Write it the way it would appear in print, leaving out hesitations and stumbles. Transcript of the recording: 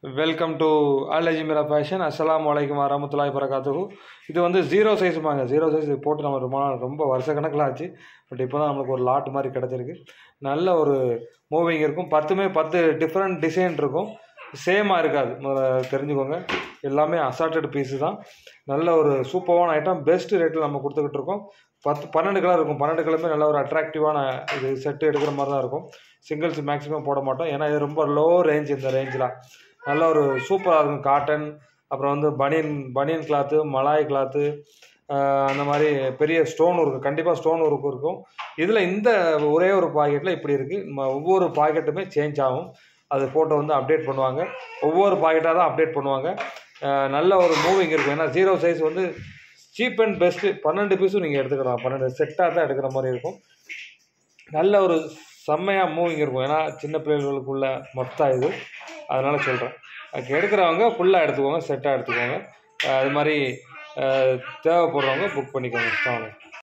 Welcome to அல்-அஜ்மீரா fashion. அஸ்ஸலாமு அலைக்கும் வரஹ்மத்துல்லாஹி வபரகாத்துஹு. இது வந்து ஜீரோ சைஸுமாங்க. ஜீரோ சைஸ் போட்டு நம்ம ரொம்ப வருஷ கணக்கில் ஆச்சு. பட் இப்போ தான் நம்மளுக்கு ஒரு லாட் மாதிரி கிடச்சிருக்கு. நல்ல ஒரு மூவிங் இருக்கும். 10 டிஃப்ரெண்ட் டிசைன் இருக்கும். சேமாக இருக்காது, தெரிஞ்சுக்கோங்க. எல்லாமே அசார்ட்டட் பீஸு தான். நல்ல ஒரு சூப்பரான ஐட்டம். பெஸ்ட் ரேட்டில் நம்ம கொடுத்துக்கிட்டு இருக்கோம். 12 கலர் இருக்கும். 12 கலருமே நல்ல ஒரு அட்ராக்டிவான இது செட்டு எடுக்கிற மாதிரி தான் இருக்கும். சிங்கிள்ஸ் மேக்ஸிமம் போட மாட்டோம், ஏன்னா இது ரொம்ப லோ ரேஞ்ச். இந்த ரேஞ்சில் நல்ல ஒரு சூப்பராக இருக்கும். காட்டன், அப்புறம் வந்து பனியன் கிளாத்து, மலாய் கிளாத்து, அந்த மாதிரி பெரிய ஸ்டோன் ஒர்க்கு, கண்டிப்பாக ஸ்டோன் ஒர்க்கு இருக்கும். இதில் இந்த ஒரே ஒரு பாக்கெட்டில் இப்படி இருக்குது. ஒவ்வொரு பாக்கெட்டுமே சேஞ்ச் ஆகும். அது ஃபோட்டோ வந்து அப்டேட் பண்ணுவாங்க. ஒவ்வொரு பாக்கெட்டாக தான் அப்டேட் பண்ணுவாங்க. நல்ல ஒரு மூவிங் இருக்கும். ஏன்னா ஜீரோ சைஸ் வந்து சீப் அண்ட் பெஸ்ட்டு. 12 பீஸும் நீங்கள் எடுத்துக்கலாம். 12 செட்டாக தான் எடுக்கிற மாதிரி இருக்கும். நல்ல ஒரு செம்மையாக மூவிங் இருக்கும். ஏன்னா சின்ன பிள்ளைகளுக்குள்ள மொத்தம் இது, அதனால் சொல்கிறேன். அதுக்கு எடுக்கிறவங்க ஃபுல்லாக எடுத்துக்கோங்க, செட்டாக எடுத்துக்கோங்க. அது மாதிரி தேவைப்படுறவங்க புக் பண்ணிக்கோங்க. இஷ்டம்.